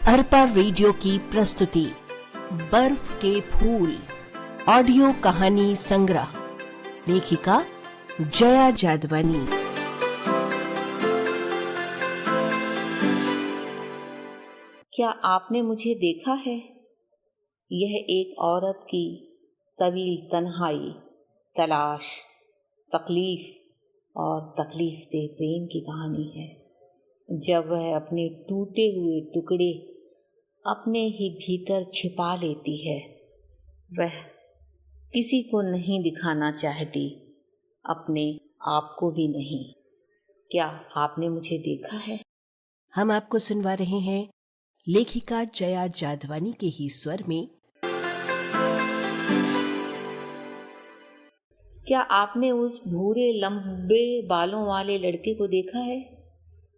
Arpa radio की प्रस्तुति बर्फ के फूल ऑडियो कहानी संग्रह। लेखिका जया जादवानी। क्या आपने मुझे देखा है? यह एक औरत की तवील तन्हाई, तलाश, तकलीफ और तकलीफ दे प्रेम की कहानी है। जब वह अपने टूटे हुए टुकड़े अपने ही भीतर छिपा लेती है, वह किसी को नहीं दिखाना चाहती, अपने आप को भी नहीं। क्या आपने मुझे देखा है? हम आपको सुनवा रहे हैं लेखिका जया जादवानी के ही स्वर में। क्या आपने उस भूरे लंबे बालों वाले लड़के को देखा है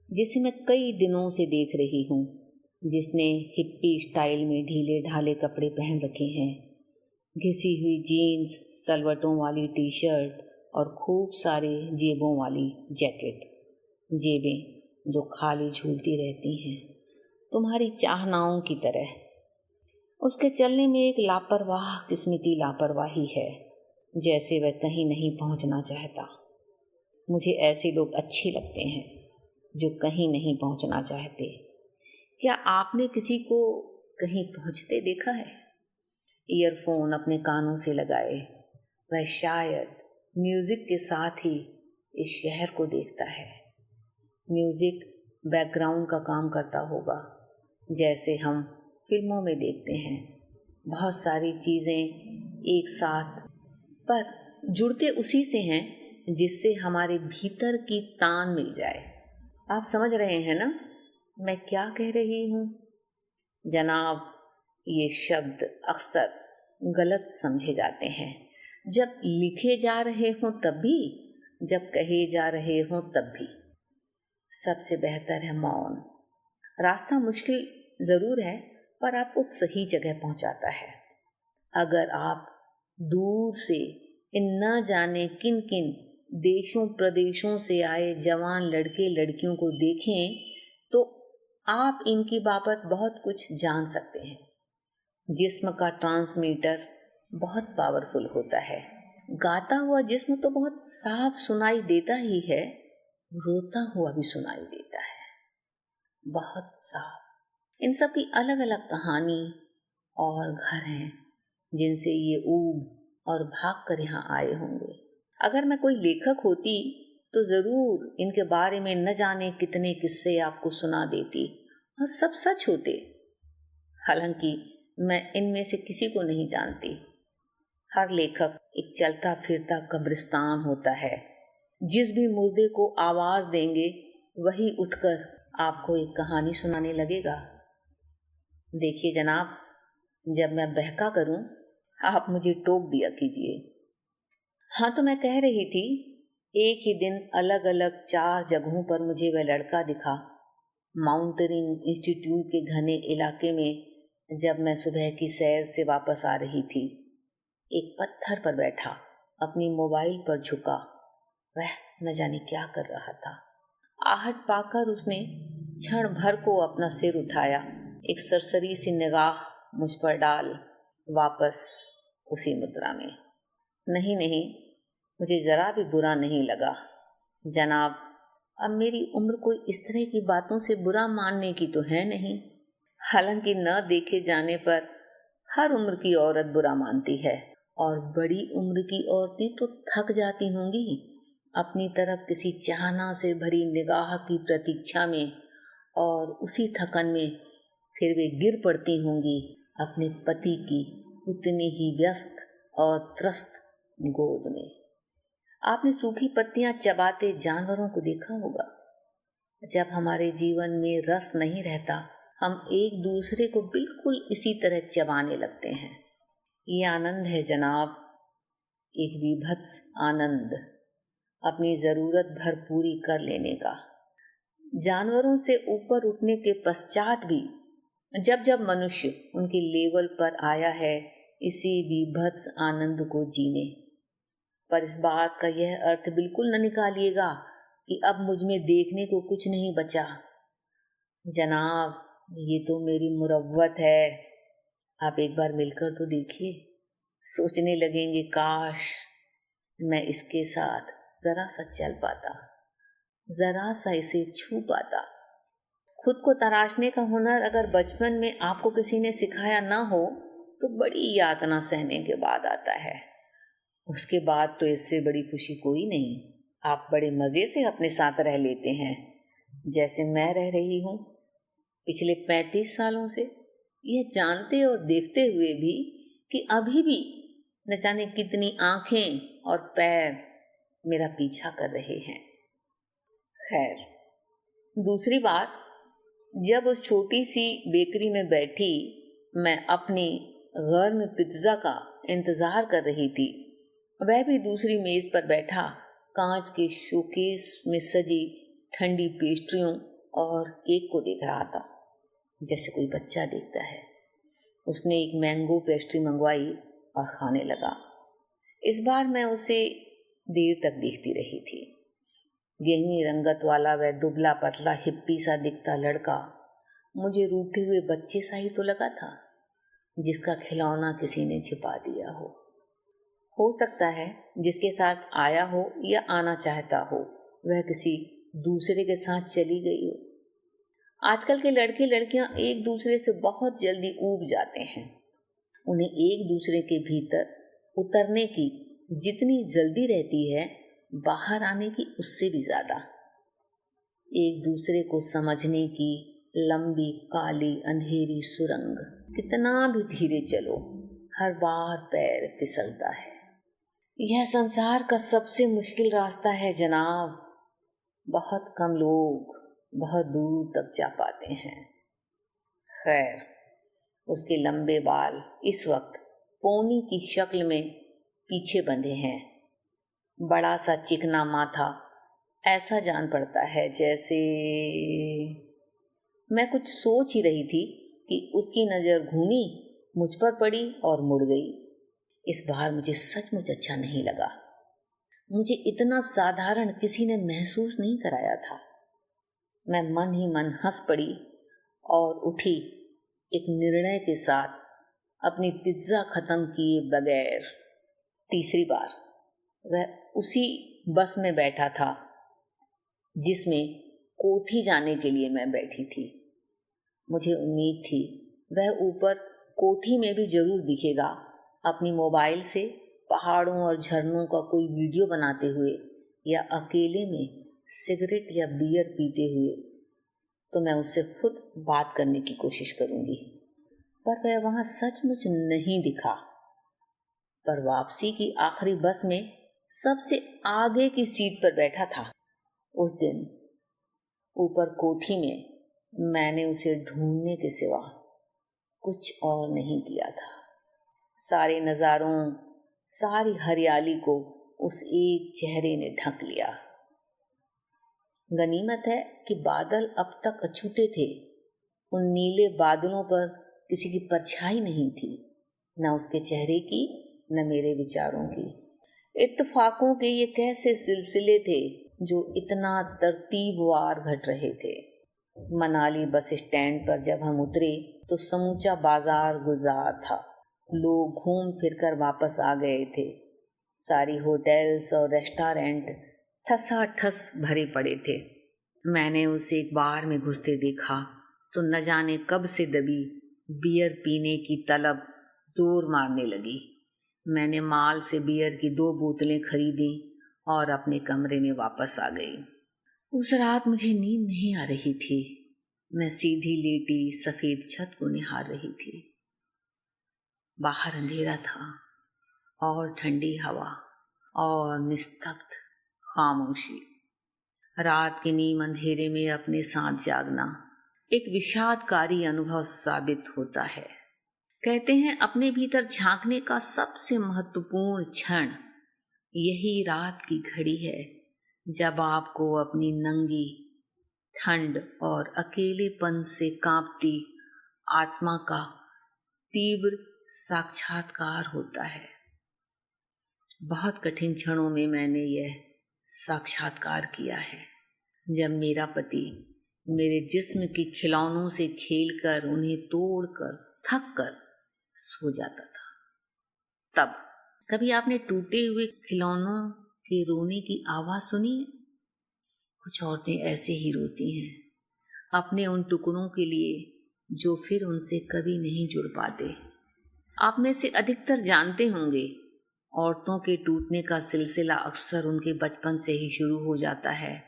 जिसे मैं कई दिनों से देख रही हूँ, जिसने हिप्पी स्टाइल में ढीले ढाले कपड़े पहन रखे हैं, घिसी हुई जीन्स, सलवटों वाली टी शर्ट और खूब सारे जेबों वाली जैकेट। जेबें जो खाली झूलती रहती हैं, तुम्हारी चाहनाओं की तरह। उसके चलने में एक लापरवाह किस्म की लापरवाही है, जैसे वह कहीं नहीं पहुंचना चाहता। मुझे ऐसे लोग अच्छे लगते हैं जो कहीं नहीं पहुंचना चाहते। क्या आपने किसी को कहीं पहुंचते देखा है? ईयरफोन अपने कानों से लगाए वह शायद म्यूजिक के साथ ही इस शहर को देखता है। म्यूजिक बैकग्राउंड का काम करता होगा, जैसे हम फिल्मों में देखते हैं। बहुत सारी चीजें एक साथ, पर जुड़ते उसी से हैं जिससे हमारे भीतर की तान मिल जाए। आप समझ रहे हैं ना मैं क्या कह रही हूँ? जनाब, ये शब्द अक्सर गलत समझे जाते हैं। जब लिखे जा रहे हों तब भी, जब कहे जा रहे हों तब भी। सबसे बेहतर है मौन। रास्ता मुश्किल जरूर है, पर आपको सही जगह पहुंचाता है। अगर आप दूर से इन न जाने किन किन देशों प्रदेशों से आए जवान लड़के लड़कियों को देखें, तो आप इनकी बाबत बहुत कुछ जान सकते हैं। जिस्म का ट्रांसमीटर बहुत पावरफुल होता है। गाता हुआ जिस्म तो बहुत साफ सुनाई देता ही है, रोता हुआ भी सुनाई देता है, बहुत साफ। इन सब की अलग अलग कहानी और घर हैं जिनसे ये ऊब और भाग कर यहाँ आए होंगे। अगर मैं कोई लेखक होती तो जरूर इनके बारे में न जाने कितने किस्से आपको सुना देती, और सब सच होते। हालांकि मैं इनमें से किसी को नहीं जानती। हर लेखक एक चलता फिरता कब्रिस्तान होता है। जिस भी मुर्दे को आवाज देंगे वही उठकर आपको एक कहानी सुनाने लगेगा। देखिए जनाब, जब मैं बहका करूं, आप मुझे टोक दिया कीजिए। हाँ, तो मैं कह रही थी, एक ही दिन अलग अलग 4 जगहों पर मुझे वह लड़का दिखा। माउंटेनिंग इंस्टीट्यूट के घने इलाके में जब मैं सुबह की सैर से वापस आ रही थी, एक पत्थर पर बैठा अपनी मोबाइल पर झुका, वह न जाने क्या कर रहा था। आहट पाकर उसने क्षण भर को अपना सिर उठाया, एक सरसरी सी निगाह मुझ पर डाल वापस उसी मुद्रा में। नहीं नहीं, मुझे जरा भी बुरा नहीं लगा जनाब। अब मेरी उम्र कोई इस तरह की बातों से बुरा मानने की तो है नहीं। हालांकि न देखे जाने पर हर उम्र की औरत बुरा मानती है, और बड़ी उम्र की औरतें तो थक जाती होंगी अपनी तरफ किसी चाहना से भरी निगाह की प्रतीक्षा में, और उसी थकन में फिर वे गिर पड़ती होंगी अपने पति की उतनी ही व्यस्त और त्रस्त गोद में। आपने सूखी पत्तियां चबाते जानवरों को देखा होगा। जब हमारे जीवन में रस नहीं रहता, हम एक दूसरे को बिल्कुल इसी तरह चबाने लगते हैं। ये आनंद है जनाब, एक विभत्स आनंद, अपनी जरूरत भर पूरी कर लेने का। जानवरों से ऊपर उठने के पश्चात भी जब जब मनुष्य उनके लेवल पर आया है इसी विभत्स आनंद को जीने। पर इस बात का यह अर्थ बिल्कुल न निकालिएगा कि अब मुझ में देखने को कुछ नहीं बचा। जनाब, ये तो मेरी मुरव्वत है, आप एक बार मिलकर तो देखिए। सोचने लगेंगे काश मैं इसके साथ जरा सा चल पाता, जरा सा इसे छू पाता। खुद को तराशने का हुनर अगर बचपन में आपको किसी ने सिखाया ना हो तो बड़ी यातना सहने के बाद आता है। उसके बाद तो इससे बड़ी खुशी कोई नहीं। आप बड़े मजे से अपने साथ रह लेते हैं, जैसे मैं रह रही हूँ पिछले 35 सालों से, यह जानते और देखते हुए भी कि अभी भी न जाने कितनी आंखें और पैर मेरा पीछा कर रहे हैं। खैर, दूसरी बात, जब उस छोटी सी बेकरी में बैठी मैं अपनी गर्म पिज्जा का इंतजार कर रही थी, वह भी दूसरी मेज पर बैठा कांच के शोकेस में सजी ठंडी पेस्ट्रियों और केक को देख रहा था, जैसे कोई बच्चा देखता है। उसने एक मैंगो पेस्ट्री मंगवाई और खाने लगा। इस बार मैं उसे देर तक देखती रही थी। गेहूं रंगत वाला वह दुबला पतला हिप्पी सा दिखता लड़का मुझे रूठे हुए बच्चे सा ही तो लगा था, जिसका खिलौना किसी ने छिपा दिया हो सकता है जिसके साथ आया हो या आना चाहता हो वह किसी दूसरे के साथ चली गई हो। आजकल के लड़के लड़कियां एक दूसरे से बहुत जल्दी ऊब जाते हैं। उन्हें एक दूसरे के भीतर उतरने की जितनी जल्दी रहती है, बाहर आने की उससे भी ज्यादा। एक दूसरे को समझने की लंबी काली अंधेरी सुरंग, कितना भी धीरे चलो हर बार पैर फिसलता है। यह संसार का सबसे मुश्किल रास्ता है जनाब। बहुत कम लोग बहुत दूर तक जा पाते हैं। खैर, उसके लंबे बाल इस वक्त पोनी की शक्ल में पीछे बंधे हैं। बड़ा सा चिकना माथा, ऐसा जान पड़ता है जैसे मैं कुछ सोच ही रही थी कि उसकी नजर घूमी, मुझ पर पड़ी और मुड़ गई। इस बार मुझे सचमुच अच्छा नहीं लगा। मुझे इतना साधारण किसी ने महसूस नहीं कराया था। मैं मन ही मन हंस पड़ी और उठी, एक निर्णय के साथ अपनी पिज्जा खत्म किए बगैर। तीसरी बार वह उसी बस में बैठा था जिसमें कोठी जाने के लिए मैं बैठी थी। मुझे उम्मीद थी वह ऊपर कोठी में भी जरूर दिखेगा, अपनी मोबाइल से पहाड़ों और झरनों का कोई वीडियो बनाते हुए या अकेले में सिगरेट या बियर पीते हुए। तो मैं उससे खुद बात करने की कोशिश करूंगी, पर वह वहां सचमुच नहीं दिखा। पर वापसी की आखिरी बस में सबसे आगे की सीट पर बैठा था। उस दिन ऊपर कोठी में मैंने उसे ढूंढने के सिवा कुछ और नहीं किया था। सारे नजारों, सारी हरियाली को उस एक चेहरे ने ढक लिया। गनीमत है कि बादल अब तक अछूते थे। उन नीले बादलों पर किसी की परछाई नहीं थी, न उसके चेहरे की न मेरे विचारों की। इत्तेफाकों के ये कैसे सिलसिले थे जो इतना तरतीबवार घट रहे थे। मनाली बस स्टैंड पर जब हम उतरे तो समूचा बाजार गुलजार था। लोग घूम फिरकर वापस आ गए थे। सारी होटल्स और रेस्टोरेंट ठसाठस भरे पड़े थे। मैंने उसे एक बार में घुसते देखा तो न जाने कब से दबी बियर पीने की तलब जोर मारने लगी। मैंने माल से बियर की 2 बोतलें खरीदी और अपने कमरे में वापस आ गई। उस रात मुझे नींद नहीं आ रही थी। मैं सीधी लेटी सफेद छत को निहार रही थी। बाहर अंधेरा था और ठंडी हवा और निस्तब्ध खामोशी। रात के नीम अंधेरे में अपने साथ जागना एक विषादकारी अनुभव साबित होता है। कहते हैं अपने भीतर झांकने का सबसे महत्वपूर्ण क्षण यही रात की घड़ी है, जब आपको अपनी नंगी, ठंड और अकेलेपन से कांपती आत्मा का तीव्र साक्षात्कार होता है। बहुत कठिन क्षणों में मैंने यह साक्षात्कार किया है, जब मेरा पति मेरे जिस्म के खिलौनों से खेलकर, उन्हें तोड़कर, थक कर सो जाता था। तब कभी आपने टूटे हुए खिलौनों के रोने की आवाज सुनी? कुछ औरतें ऐसे ही रोती हैं, अपने उन टुकड़ों के लिए जो फिर उनसे कभी नहीं जुड़ पाते। आप में से अधिकतर जानते होंगे, औरतों के टूटने का सिलसिला अक्सर उनके बचपन से ही शुरू हो जाता है,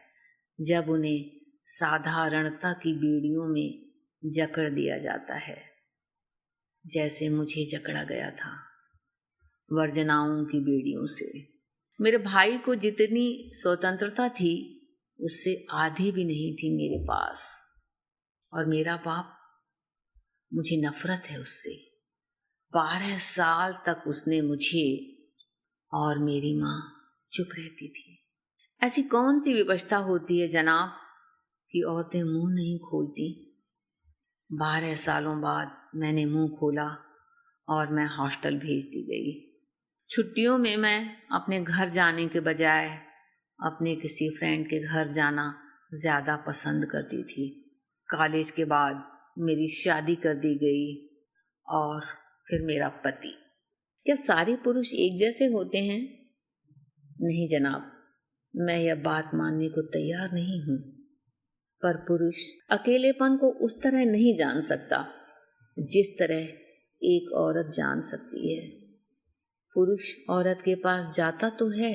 जब उन्हें साधारणता की बेड़ियों में जकड़ दिया जाता है, जैसे मुझे जकड़ा गया था वर्जनाओं की बेड़ियों से। मेरे भाई को जितनी स्वतंत्रता थी, उससे आधी भी नहीं थी मेरे पास। और मेरा बाप, मुझे नफरत है उससे। 12 साल तक उसने मुझे और मेरी माँ चुप रहती थी। ऐसी कौन सी विवशता होती है जनाब कि औरतें मुंह नहीं खोलती? 12 सालों बाद मैंने मुंह खोला और मैं हॉस्टल भेज दी गई। छुट्टियों में मैं अपने घर जाने के बजाय अपने किसी फ्रेंड के घर जाना ज्यादा पसंद करती थी। कॉलेज के बाद मेरी शादी कर दी गई और फिर मेरा पति। क्या सारे पुरुष एक जैसे होते हैं? नहीं जनाब, मैं यह बात मानने को तैयार नहीं हूं। पर पुरुष अकेलेपन को उस तरह नहीं जान सकता जिस तरह एक औरत जान सकती है। पुरुष औरत के पास जाता तो है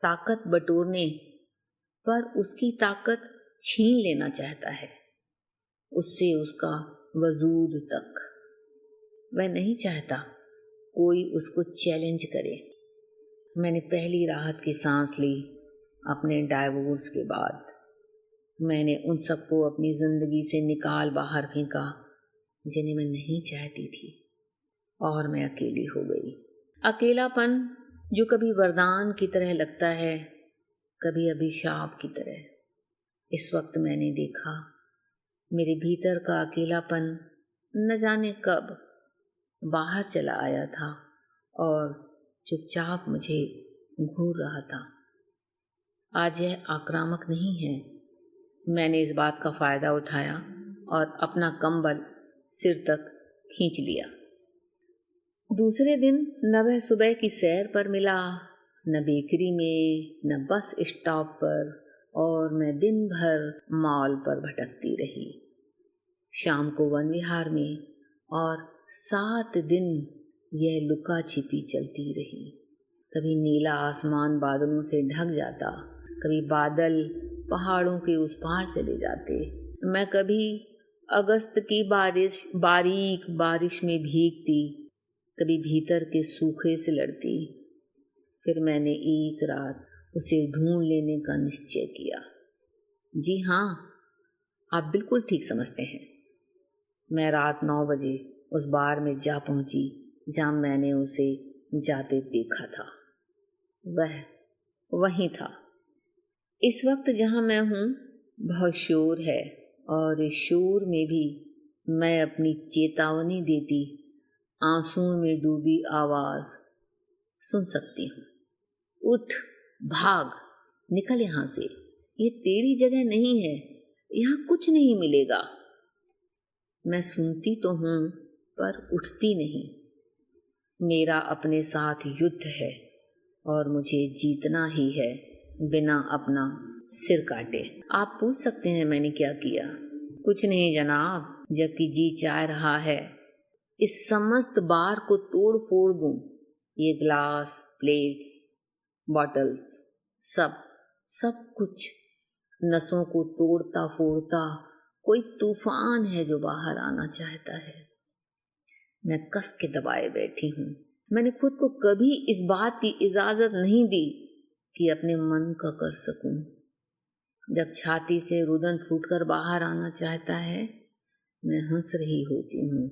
ताकत बटोरने, पर उसकी ताकत छीन लेना चाहता है, उससे उसका वजूद तक। वह नहीं चाहता कोई उसको चैलेंज करे। मैंने पहली राहत की सांस ली अपने डाइवोर्स के बाद। मैंने उन सबको अपनी जिंदगी से निकाल बाहर फेंका जिन्हें मैं नहीं चाहती थी, और मैं अकेली हो गई। अकेलापन जो कभी वरदान की तरह लगता है, कभी अभिशाप की तरह। इस वक्त मैंने देखा मेरे भीतर का अकेलापन न जाने कब बाहर चला आया था और चुपचाप मुझे घूर रहा था। आज यह आक्रामक नहीं है। मैंने इस बात का फायदा उठाया और अपना कंबल सिर तक खींच लिया। दूसरे दिन न वह सुबह की सैर पर मिला, न बेकरी में, न बस स्टॉप पर, और मैं दिन भर मॉल पर भटकती रही। शाम को वन विहार में, और 7 दिन यह लुका छिपी चलती रही। कभी नीला आसमान बादलों से ढक जाता, कभी बादल पहाड़ों के उस पार चले जाते। मैं कभी अगस्त की बारीक बारिश में भीगती, कभी भीतर के सूखे से लड़ती। फिर मैंने एक रात उसे ढूंढ लेने का निश्चय किया। जी हाँ, आप बिल्कुल ठीक समझते हैं। मैं रात 9 बजे उस बार में जा पहुंची जहां मैंने उसे जाते देखा था। वह वहीं था। इस वक्त जहां मैं हूं बहुत शोर है, और इस शोर में भी मैं अपनी चेतावनी देती आंसुओं में डूबी आवाज सुन सकती हूँ। उठ, भाग, निकल यहां से। ये तेरी जगह नहीं है, यहाँ कुछ नहीं मिलेगा। मैं सुनती तो हूं पर उठती नहीं। मेरा अपने साथ युद्ध है और मुझे जीतना ही है, बिना अपना सिर काटे। आप पूछ सकते हैं मैंने क्या किया? कुछ नहीं जनाब, जबकि जी चाह रहा है इस समस्त बार को तोड़ फोड़ दूं। ये ग्लास, प्लेट्स, बॉटल्स, सब कुछ नसों को तोड़ता फोड़ता कोई तूफान है जो बाहर आना चाहता है। मैं कस के दबाए बैठी हूँ। मैंने खुद को कभी इस बात की इजाजत नहीं दी कि अपने मन का कर सकूं। जब छाती से रुदन फूटकर बाहर आना चाहता है, मैं हंस रही होती हूँ।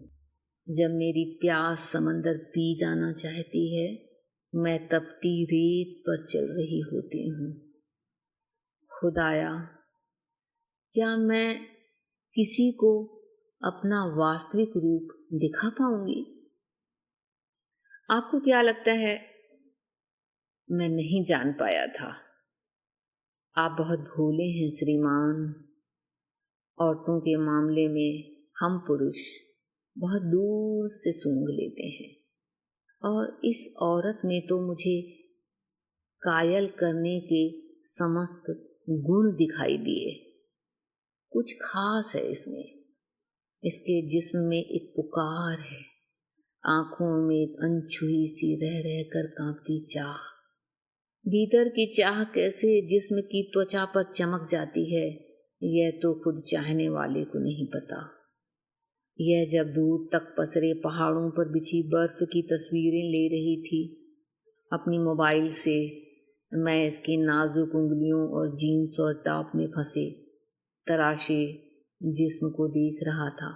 जब मेरी प्यास समंदर पी जाना चाहती है, मैं तपती रेत पर चल रही होती हूँ। खुदाया, क्या मैं किसी को अपना वास्तविक रूप दिखा पाऊंगी? आपको क्या लगता है? मैं नहीं जान पाया था। आप बहुत भोले हैं श्रीमान। औरतों के मामले में हम पुरुष बहुत दूर से सूंघ लेते हैं, और इस औरत में तो मुझे कायल करने के समस्त गुण दिखाई दिए। कुछ खास है इसमें। इसके जिस्म में एक पुकार है, आंखों में एक अनछुई सी रह रह कर कांपती चाह। भीतर की चाह कैसे जिस्म की त्वचा पर चमक जाती है, यह तो खुद चाहने वाले को नहीं पता। यह जब दूर तक पसरे पहाड़ों पर बिछी बर्फ की तस्वीरें ले रही थी अपनी मोबाइल से, मैं इसकी नाजुक उंगलियों और जीन्स और टॉप में फंसे तराशे जिस्म को देख रहा था।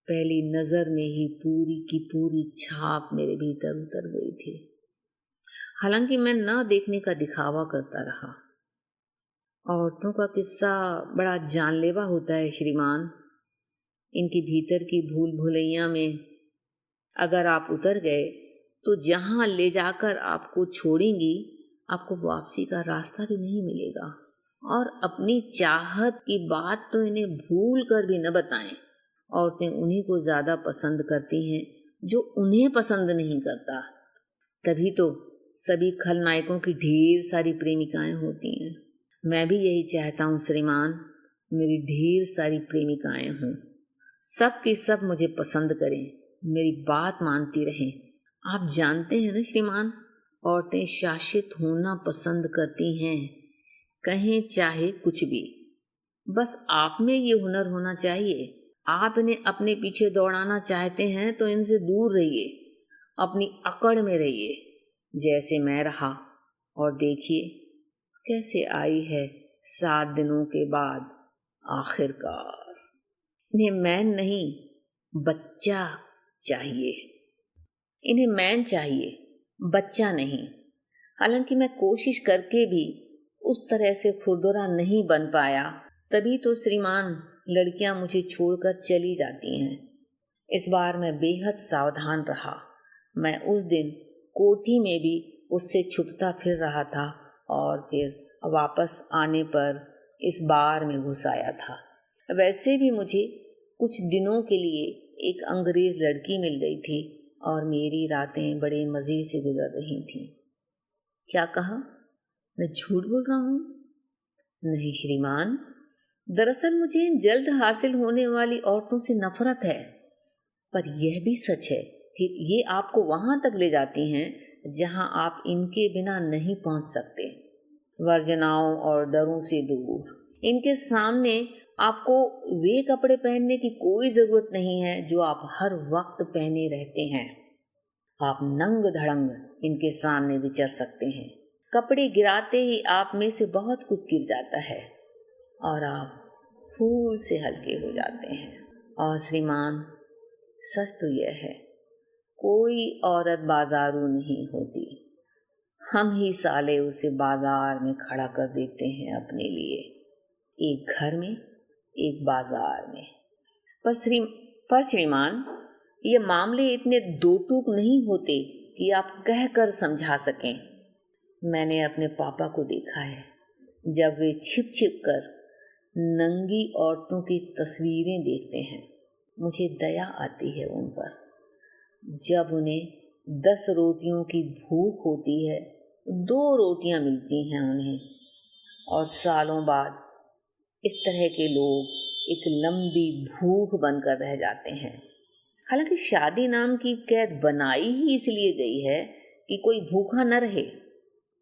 पहली नजर में ही पूरी की पूरी छाप मेरे भीतर उतर गई थी। हालांकि मैं न देखने का दिखावा करता रहा। औरतों का किस्सा बड़ा जानलेवा होता है श्रीमान। इनकी भीतर की भूल भुलैया में अगर आप उतर गए तो जहां ले जाकर आपको छोड़ेंगी, आपको वापसी का रास्ता भी नहीं मिलेगा। और अपनी चाहत की बात तो इन्हें भूल कर भी न बताएं। औरतें उन्हीं को ज्यादा पसंद करती हैं जो उन्हें पसंद नहीं करता। तभी तो सभी खलनायकों की ढेर सारी प्रेमिकाएं होती हैं। मैं भी यही चाहता हूँ श्रीमान, मेरी ढेर सारी प्रेमिकाएं हों, सब की सब मुझे पसंद करें, मेरी बात मानती रहें। आप जानते हैं ना श्रीमान, औरतें शासित होना पसंद करती हैं, कहें चाहे कुछ भी। बस आप में ये हुनर होना चाहिए। आप इन्हें अपने पीछे दौड़ाना चाहते हैं तो इनसे दूर रहिए, अपनी अकड़ में रहिए, जैसे मैं रहा। और देखिए कैसे आई है 7 दिनों के बाद आखिरकार। इन्हें मैन नहीं, बच्चा चाहिए। इन्हें मैन चाहिए, बच्चा नहीं। हालांकि मैं कोशिश करके भी उस तरह से खुरदुरा नहीं बन पाया, तभी तो श्रीमान लड़कियां मुझे छोड़कर चली जाती हैं। इस बार मैं बेहद सावधान रहा। मैं उस दिन कोठी में भी उससे छुपता फिर रहा था और फिर वापस आने पर इस बार में घुस आया था। वैसे भी मुझे कुछ दिनों के लिए एक अंग्रेज लड़की मिल गई थी और मेरी रातें बड़े मजे से गुजर रही थीं। क्या कहा? मैं झूठ बोल रहा हूँ? नहीं श्रीमान, दरअसल मुझे जल्द हासिल होने वाली औरतों से नफरत है। पर यह भी सच है कि ये आपको वहां तक ले जाती हैं जहां आप इनके बिना नहीं पहुंच सकते। वर्जनाओं और डरों से दूर इनके सामने आपको वे कपड़े पहनने की कोई जरूरत नहीं है जो आप हर वक्त पहने रहते हैं। आप नंग धड़ंग इनके सामने विचर सकते हैं। कपड़े गिराते ही आप में से बहुत कुछ गिर जाता है और आप फूल से हल्के हो जाते हैं। और श्रीमान, सच तो यह है, कोई औरत बाजारू नहीं होती। हम ही साले उसे बाजार में खड़ा कर देते हैं अपने लिए, एक घर में, एक बाजार में। पर श्रीमान, ये मामले इतने दो टूक नहीं होते कि आप कह कर समझा सकें। मैंने अपने पापा को देखा है, जब वे छिप छिप कर नंगी औरतों की तस्वीरें देखते हैं, मुझे दया आती है उन पर। जब उन्हें 10 रोटियों की भूख होती है, 2 रोटियां मिलती हैं उन्हें, और सालों बाद इस तरह के लोग एक लंबी भूख बनकर रह जाते हैं। हालांकि शादी नाम की कैद बनाई ही इसलिए गई है कि कोई भूखा न रहे,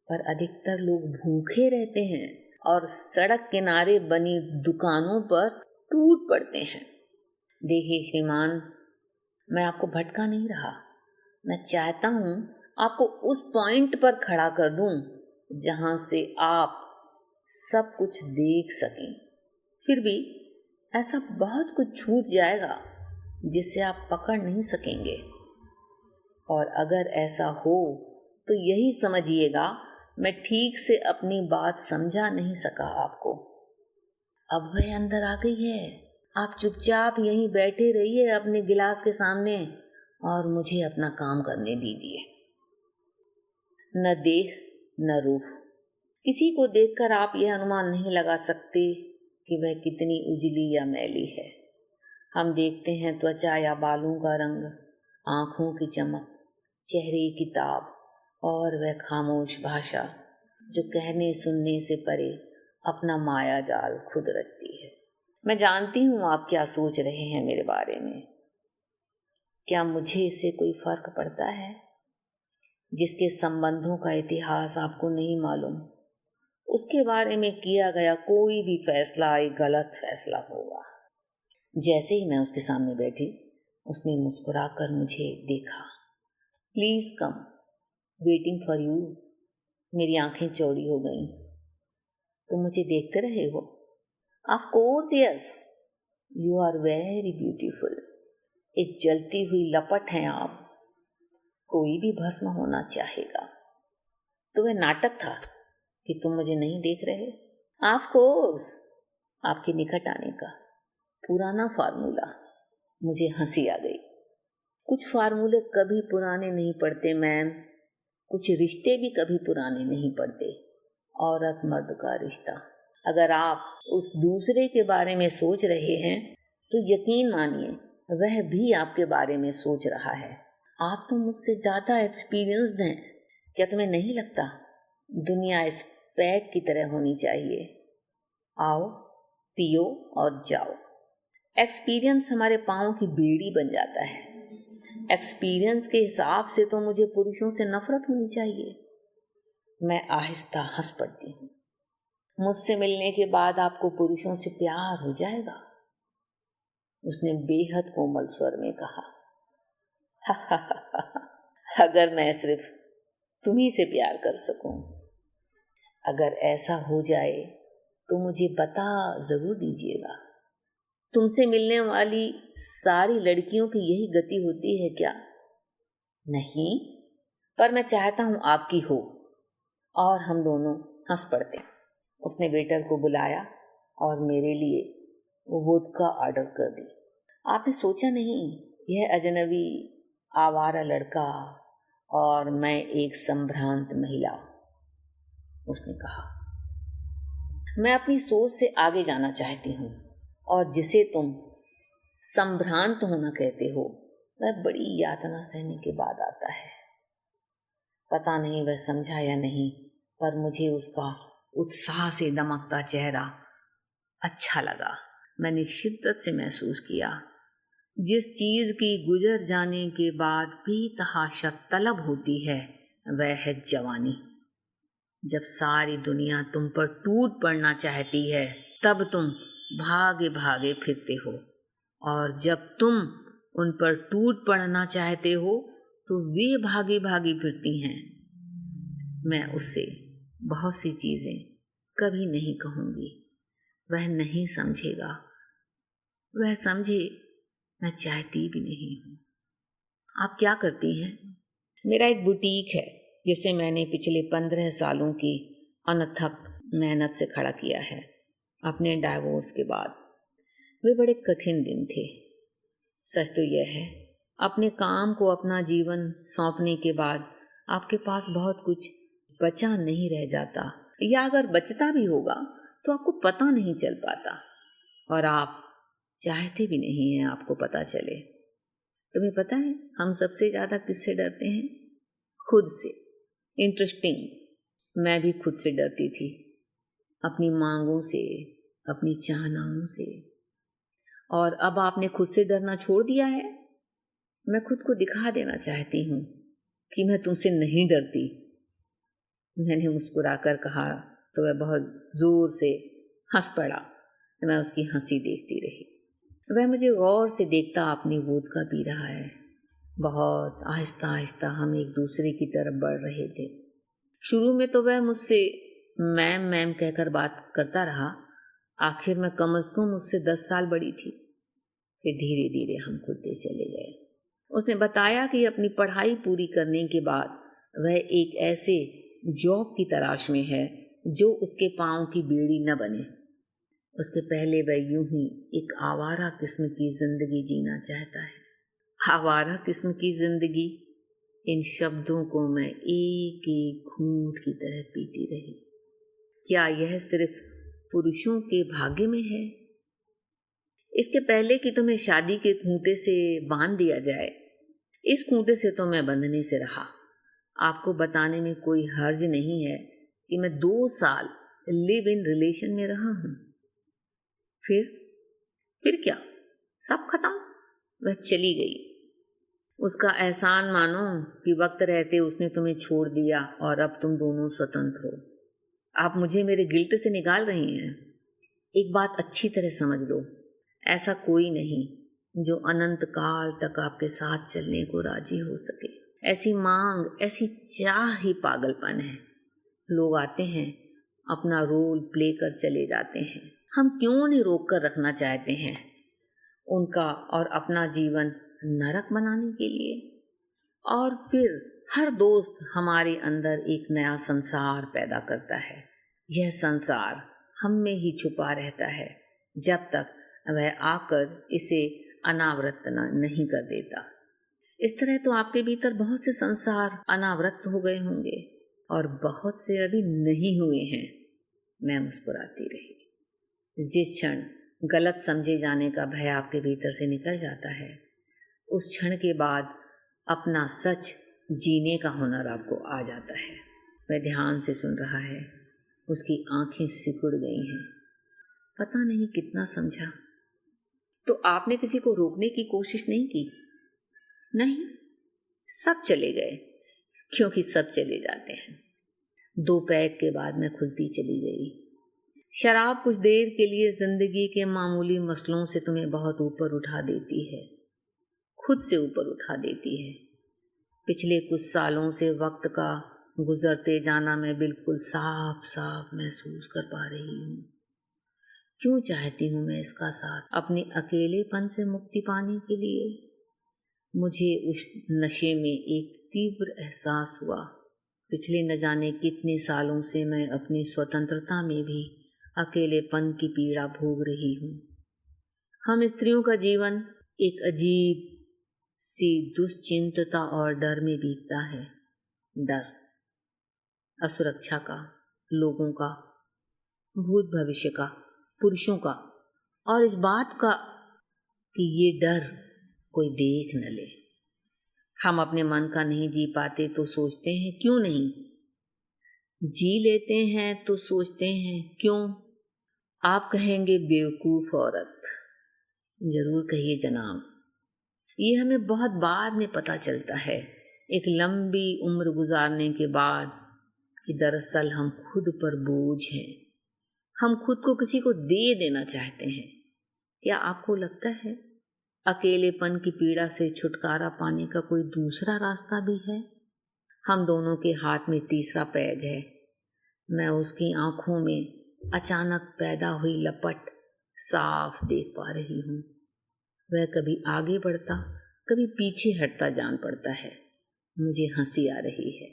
पर अधिकतर लोग भूखे रहते हैं और सड़क किनारे बनी दुकानों पर टूट पड़ते हैं। देखिए श्रीमान, मैं आपको भटका नहीं रहा। मैं चाहता हूं आपको उस पॉइंट पर खड़ा कर दूं जहां से आप सब कुछ देख सकें। फिर भी ऐसा बहुत कुछ छूट जाएगा जिसे आप पकड़ नहीं सकेंगे, और अगर ऐसा हो तो यही समझिएगा मैं ठीक से अपनी बात समझा नहीं सका आपको। अब वह अंदर आ गई है। आप चुपचाप यहीं बैठे रहिए अपने गिलास के सामने और मुझे अपना काम करने दीजिए। न देह न रूह, किसी को देखकर आप यह अनुमान नहीं लगा सकते कि वह कितनी उजली या मैली है। हम देखते हैं त्वचा या बालों का रंग, आंखों की चमक, चेहरे की ताब और वह खामोश भाषा जो कहने सुनने से परे अपना माया जाल खुद रचती है। मैं जानती हूँ आप क्या सोच रहे हैं मेरे बारे में। क्या मुझे इससे कोई फर्क पड़ता है? जिसके संबंधों का इतिहास आपको नहीं मालूम, उसके बारे में किया गया कोई भी फैसला एक गलत फैसला होगा। जैसे ही मैं उसके सामने बैठी, उसने मुस्कुराकर मुझे देखा। Please come, waiting for you. मेरी आंखें चौड़ी हो गईं। तुम मुझे देखते रहे हो? Of course yes, you are very beautiful. एक जलती हुई लपट हैं आप। कोई भी भस्म होना चाहेगा। तो वह नाटक था कि तुम मुझे नहीं देख रहे? ऑफ कोर्स, आपके निकट आने का पुराना फार्मूला। मुझे हंसी आ गई। कुछ फार्मूले कभी पुराने नहीं पड़ते मैम, कुछ रिश्ते भी कभी पुराने नहीं पड़ते। औरत मर्द का रिश्ता, अगर आप उस दूसरे के बारे में सोच रहे हैं तो यकीन मानिए वह भी आपके बारे में सोच रहा है। आप तो मुझसे ज्यादा एक्सपीरियंस्ड हैं। क्या तुम्हें नहीं लगता दुनिया इस पैक की तरह होनी चाहिए? आओ, पियो और जाओ। एक्सपीरियंस हमारे पाँव की बेड़ी बन जाता है। एक्सपीरियंस के हिसाब से तो मुझे पुरुषों से नफरत होनी चाहिए। मैं आहिस्ता हंस पड़ती हूँ। मुझसे मिलने के बाद आपको पुरुषों से प्यार हो जाएगा, उसने बेहद कोमल स्वर में कहा। अगर मैं सिर्फ तुम्ही से प्यार कर सकूं। अगर ऐसा हो जाए तो मुझे बता जरूर दीजिएगा। तुमसे मिलने वाली सारी लड़कियों की यही गति होती है क्या? नहीं, पर मैं चाहता हूं आपकी हो। और हम दोनों हंस पड़ते। उसने वेटर को बुलाया और मेरे लिए वोदका ऑर्डर कर दी। आपने सोचा नहीं, यह अजनबी आवारा लड़का और मैं एक संभ्रांत महिला, उसने कहा। मैं अपनी सोच से आगे जाना चाहती हूँ और जिसे तुम संभ्रांत होना कहते हो वह बड़ी यातना सहने के बाद आता है। पता नहीं वह समझा या नहीं, पर मुझे उसका उत्साह से दमकता चेहरा अच्छा लगा। मैंने शिद्दत से महसूस किया, जिस चीज की गुजर जाने के बाद बेतहाशा तलब होती है वह है जवानी। जब सारी दुनिया तुम पर टूट पड़ना चाहती है तब तुम भागे भागे फिरते हो, और जब तुम उन पर टूट पड़ना चाहते हो तो वे भागी भागी फिरती हैं। मैं उससे बहुत सी चीजें कभी नहीं कहूंगी, वह नहीं समझेगा। वह समझे मैं चाहती भी नहीं हूं। आप क्या करती हैं? मेरा एक बुटीक है जिसे मैंने पिछले 15 सालों की अनथक मेहनत से खड़ा किया है। अपने डाइवोर्स के बाद वे बड़े कठिन दिन थे। सच तो यह है, अपने काम को अपना जीवन सौंपने के बाद आपके पास बहुत कुछ बचा नहीं रह जाता, या अगर बचता भी होगा तो आपको पता नहीं चल पाता, और आप चाहते भी नहीं हैं आपको पता चले। तुम्हें पता है हम सबसे ज्यादा किससे डरते हैं? खुद से। इंटरेस्टिंग, मैं भी खुद से डरती थी, अपनी मांगों से, अपनी चाहनाओं से। और अब आपने खुद से डरना छोड़ दिया है। मैं खुद को दिखा देना चाहती हूँ कि मैं तुमसे नहीं डरती। मैंने मुस्कुराकर कहा तो वह बहुत जोर से हंस पड़ा। मैं उसकी हंसी देखती रही। वह मुझे गौर से देखता अपनी वोदका पी रहा है। बहुत आहिस्ता आहिस्ता हम एक दूसरे की तरफ बढ़ रहे थे। शुरू में तो वह मुझसे मैम मैम कहकर बात करता रहा। आखिर में कम से कम मुझसे 10 साल बड़ी थी। फिर धीरे धीरे हम खुलते चले गए। उसने बताया कि अपनी पढ़ाई पूरी करने के बाद वह एक ऐसे जॉब की तलाश में है जो उसके पांव की बेड़ी न बने। उसके पहले वह यूं ही एक आवारा किस्म की जिंदगी जीना चाहता है। आवारा किस्म की जिंदगी, इन शब्दों को मैं एक एक घूंट की तरह पीती रही। क्या यह सिर्फ पुरुषों के भाग्य में है। इसके पहले कि तुम्हें शादी के खूंटे से बांध दिया जाए, इस खूंटे से तो मैं बंधने से रहा। आपको बताने में कोई हर्ज नहीं है कि मैं 2 साल लिव इन रिलेशन में रहा हूं। फिर क्या, सब खत्म। वह चली गई। उसका एहसान मानो कि वक्त रहते उसने तुम्हें छोड़ दिया और अब तुम दोनों स्वतंत्र हो। आप मुझे मेरे गिल्ट से निकाल रही हैं। एक बात अच्छी तरह समझ लो, ऐसा कोई नहीं जो अनंत काल तक आपके साथ चलने को राजी हो सके। ऐसी मांग, ऐसी चाह ही पागलपन है। लोग आते हैं, अपना रोल प्ले कर चले जाते हैं। हम क्यों उन्हें रोक कर रखना चाहते हैं, उनका और अपना जीवन नरक बनाने के लिए? और फिर हर दोस्त हमारे अंदर एक नया संसार पैदा करता है। यह संसार हम में ही छुपा रहता है जब तक वह आकर इसे अनावृत नहीं कर देता। इस तरह तो आपके भीतर बहुत से संसार अनावृत हो गए होंगे और बहुत से अभी नहीं हुए हैं। मैं मुस्कुराती रही। जिस क्षण गलत समझे जाने का भय आपके भीतर से निकल जाता है, उस क्षण के बाद अपना सच जीने का हुनर आपको आ जाता है। वह ध्यान से सुन रहा है। उसकी आंखें सिकुड़ गई हैं। पता नहीं कितना समझा। तो आपने किसी को रोकने की कोशिश नहीं की? नहीं, सब चले गए, क्योंकि सब चले जाते हैं। 2 पैग के बाद मैं खुलती चली गई। शराब कुछ देर के लिए जिंदगी के मामूली मसलों से तुम्हें बहुत ऊपर उठा देती है, खुद से ऊपर उठा देती है। पिछले कुछ सालों से वक्त का गुजरते जाना मैं बिल्कुल साफ साफ महसूस कर पा रही हूँ। क्यों चाहती हूँ मैं इसका साथ, अपने अकेलेपन से मुक्ति पाने के लिए। मुझे उस नशे में एक तीव्र एहसास हुआ। पिछले न जाने कितने सालों से मैं अपनी स्वतंत्रता में भी अकेलेपन की पीड़ा भोग रही हूँ। हम स्त्रियों का जीवन एक अजीब सी दुश्चिंतता और डर में बीतता है। डर असुरक्षा का, लोगों का, भूत भविष्य का, पुरुषों का, और इस बात का कि ये डर कोई देख न ले। हम अपने मन का नहीं जी पाते तो सोचते हैं क्यों नहीं, जी लेते हैं तो सोचते हैं क्यों। आप कहेंगे बेवकूफ औरत। जरूर कहिए जनाब। ये हमें बहुत बाद में पता चलता है, एक लंबी उम्र गुजारने के बाद, कि दरअसल हम खुद पर बोझ हैं। हम खुद को किसी को दे देना चाहते हैं। क्या आपको लगता है अकेलेपन की पीड़ा से छुटकारा पाने का कोई दूसरा रास्ता भी है? हम दोनों के हाथ में तीसरा पैग है। मैं उसकी आंखों में अचानक पैदा हुई लपट साफ देख पा रही हूँ। वह कभी आगे बढ़ता, कभी पीछे हटता जान पड़ता है। मुझे हंसी आ रही है।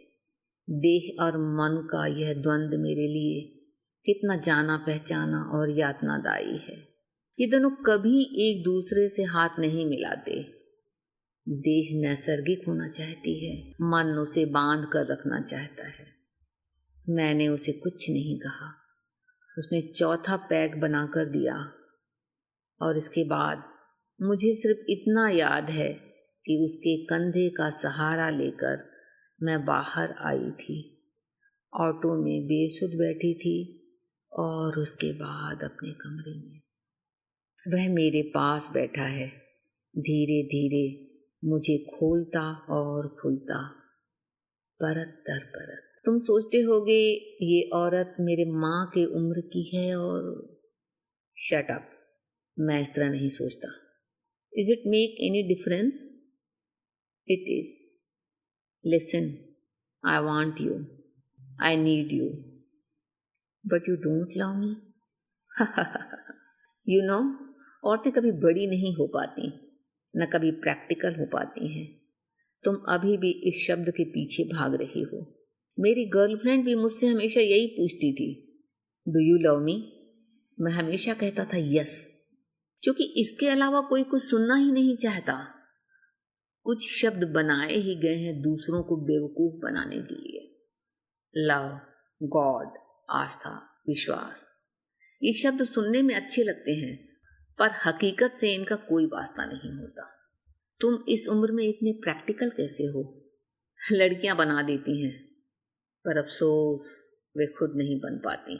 देह और मन का यह द्वंद्व मेरे लिए कितना जाना पहचाना और यातनादायी है। ये दोनों कभी एक दूसरे से हाथ नहीं मिलाते। देह नैसर्गिक होना चाहती है, मन उसे बांध कर रखना चाहता है। मैंने उसे कुछ नहीं कहा। उसने चौथा पैग बनाकर दिया और इसके बाद मुझे सिर्फ इतना याद है कि उसके कंधे का सहारा लेकर मैं बाहर आई थी। ऑटो में बेसुध बैठी थी और उसके बाद अपने कमरे में। वह मेरे पास बैठा है, धीरे धीरे मुझे खोलता और खुलता, परत दर परत। तुम सोचते होगे ये औरत मेरे माँ के उम्र की है और शट अप, मैं इस तरह नहीं सोचता। Is it make any difference? It is. Listen, I want you, I need you, but you don't love me. You know, औरतें कभी बड़ी नहीं हो पाती, न कभी प्रैक्टिकल हो पाती हैं। तुम अभी भी इस शब्द के पीछे भाग रही हो। मेरी गर्लफ्रेंड भी मुझसे हमेशा यही पूछती थी, डू यू लव मी? मैं हमेशा कहता था यस, क्योंकि इसके अलावा कोई कुछ सुनना ही नहीं चाहता। कुछ शब्द बनाए ही गए हैं दूसरों को बेवकूफ बनाने के लिए। लव, गॉड, आस्था, विश्वास, ये शब्द सुनने में अच्छे लगते हैं, पर हकीकत से इनका कोई वास्ता नहीं होता। तुम इस उम्र में इतने प्रैक्टिकल कैसे हो? लड़कियां बना देती हैं, पर अफसोस वे खुद नहीं बन पाती।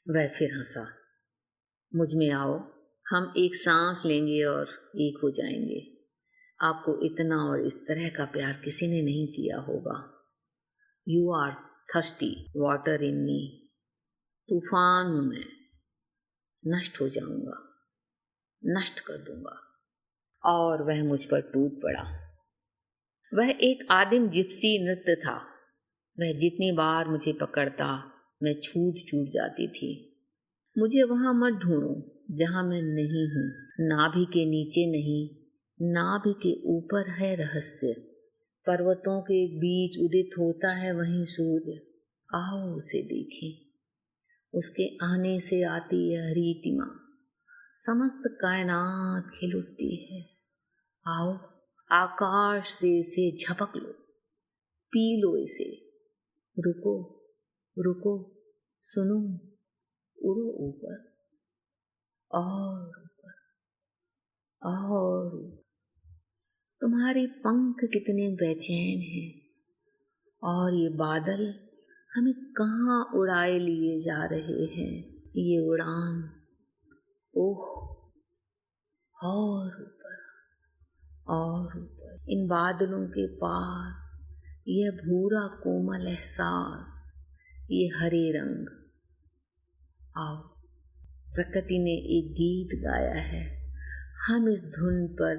वह फिर हंसा। मुझ में आओ, हम एक सांस लेंगे और एक हो जाएंगे। आपको इतना और इस तरह का प्यार किसी ने नहीं किया होगा। You are thirsty water in me. तूफान हूं मैं, नष्ट हो जाऊंगा, नष्ट कर दूंगा। और वह मुझ पर टूट पड़ा। वह एक आदिम जिप्सी नृत्य था। वह जितनी बार मुझे पकड़ता, मैं छूट छूट जाती थी। मुझे वहां मत ढूंढो जहां मैं नहीं हूं। नाभि के नीचे नहीं, नाभि के ऊपर है रहस्य। पर्वतों के बीच उदित होता है वहीं सूर्य। आओ उसे देखें। उसके आने से आती है रीतिमा। समस्त कायनात खिल उठती है। आओ आकाश से इसे झपक लो, पी लो इसे। रुको रुको, सुनो, उड़ो ऊपर और ऊपर और ऊपर। तुम्हारे पंख कितने बेचैन हैं, और ये बादल हमें कहाँ उड़ाए लिए जा रहे हैं। ये उड़ान, ओह, और ऊपर और ऊपर। इन बादलों के पार यह भूरा कोमल एहसास, ये हरे रंग। आओ, प्रकृति ने एक गीत गाया है, हम इस धुन पर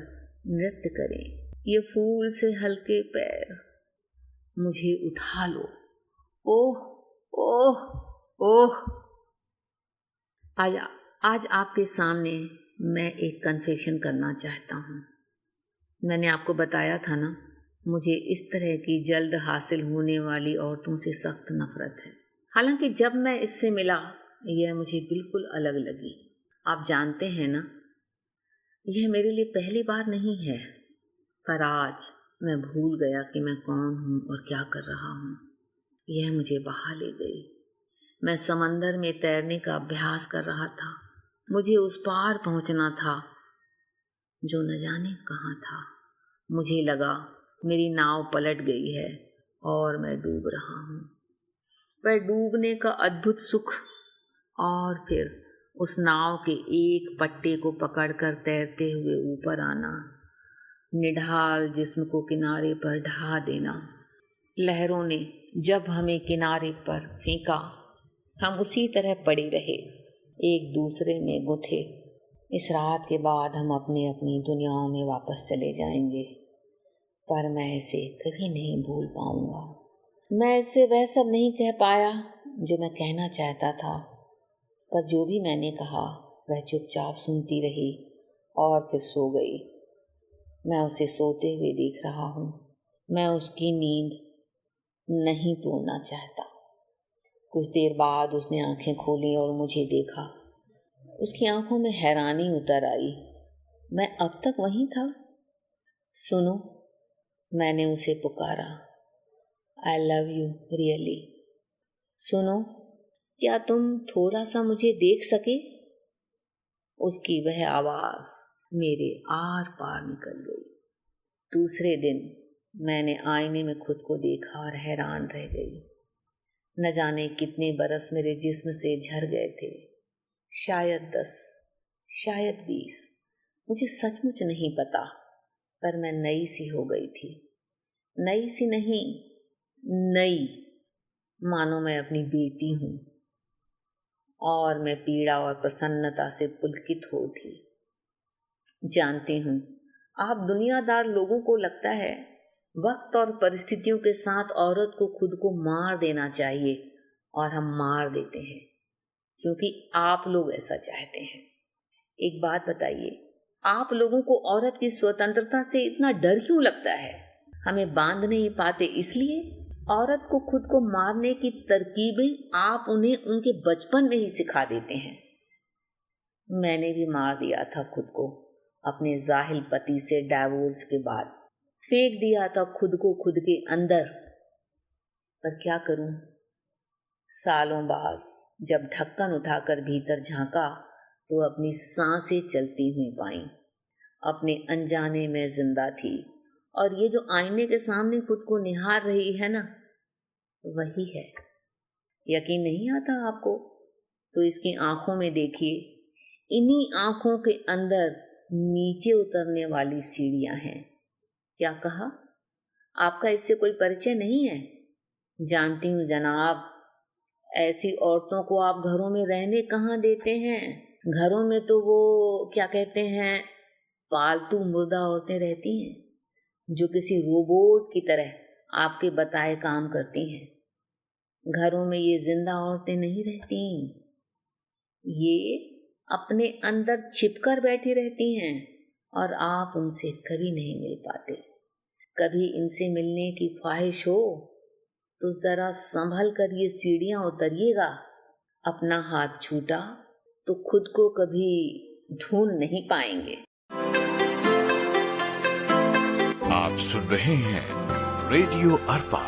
नृत्य करें। ये फूल से हल्के पैर, मुझे उठा लो। ओह ओह ओह। आज आपके सामने मैं एक कन्फेशन करना चाहता हूँ। मैंने आपको बताया था ना, मुझे इस तरह की जल्द हासिल होने वाली औरतों से सख्त नफरत है। हालांकि जब मैं इससे मिला, यह मुझे बिल्कुल अलग लगी। आप जानते हैं ना, यह मेरे लिए पहली बार नहीं है, पर आज मैं भूल गया कि मैं कौन हूँ और क्या कर रहा हूँ। यह मुझे बहा ले गई। मैं समंदर में तैरने का अभ्यास कर रहा था। मुझे उस पार पहुंचना था जो न जाने कहाँ था। मुझे लगा मेरी नाव पलट गई है और मैं डूब रहा हूँ। वह डूबने का अद्भुत सुख, और फिर उस नाव के एक पट्टे को पकड़कर तैरते हुए ऊपर आना, निढाल जिस्म को किनारे पर ढहा देना। लहरों ने जब हमें किनारे पर फेंका, हम उसी तरह पड़े रहे, एक दूसरे में गुथे। इस रात के बाद हम अपनी अपनी दुनियाओं में वापस चले जाएंगे, पर मैं इसे कभी नहीं भूल पाऊंगा। मैं इससे वह सब नहीं कह पाया जो मैं कहना चाहता था, पर जो भी मैंने कहा वह चुपचाप सुनती रही और फिर सो गई। मैं उसे सोते हुए देख रहा हूँ। मैं उसकी नींद नहीं तोड़ना चाहता। कुछ देर बाद उसने आंखें खोली और मुझे देखा। उसकी आंखों में हैरानी उतर आई। मैं अब तक वहीं था। सुनो, मैंने उसे पुकारा। I love you really. सुनो, क्या तुम थोड़ा सा मुझे देख सके? उसकी वह आवाज मेरे आर पार निकल गई। दूसरे दिन मैंने आईने में खुद को देखा और हैरान रह गई। न जाने कितने बरस मेरे जिस्म से झर गए थे, शायद 10, शायद 20, मुझे सचमुच नहीं पता, पर मैं नई सी हो गई थी। नई सी नहीं, नई, मानो मैं अपनी बेटी हूं। और मैं पीड़ा और प्रसन्नता से पुलकित हो उठी। जानती हूं, आप दुनियादार लोगों को लगता है वक्त और परिस्थितियों के साथ औरत को खुद को मार देना चाहिए, और हम मार देते हैं क्योंकि आप लोग ऐसा चाहते हैं। एक बात बताइए, आप लोगों को औरत की स्वतंत्रता से इतना डर क्यों लगता है? हमें बांध नहीं पाते इसलिए? औरत को खुद को मारने की तरकीबें आप उन्हें उनके बचपन में ही सिखा देते हैं। मैंने भी मार दिया था खुद को अपने जाहिल पति से डाइवोर्स के बाद। फेंक दिया था खुद को खुद के अंदर। पर क्या करूं, सालों बाद जब ढक्कन उठाकर भीतर झांका तो अपनी सांसें चलती हुई पाई। अपने अनजाने में जिंदा थी, और ये जो आईने के सामने खुद को निहार रही है ना, वही है। यकीन नहीं आता आपको तो इसकी आंखों में देखिए, इन्हीं आंखों के अंदर नीचे उतरने वाली सीढ़ियां हैं। क्या कहा? आपका इससे कोई परिचय नहीं है? जानती हूं जनाब, ऐसी औरतों को आप घरों में रहने कहाँ देते हैं। घरों में तो वो क्या कहते हैं, पालतू मुर्दा औरतें रहती हैं, जो किसी रोबोट की तरह आपके बताए काम करती हैं। घरों में ये जिंदा औरतें नहीं रहती, ये अपने अंदर छिपकर बैठी रहती हैं, और आप उनसे कभी नहीं मिल पाते। कभी इनसे मिलने की ख्वाहिश हो तो जरा संभल कर ये सीढ़ियां उतरिएगा। अपना हाथ छूटा तो खुद को कभी ढूंढ नहीं पाएंगे। आप सुन रहे हैं रेडियो अर्पा।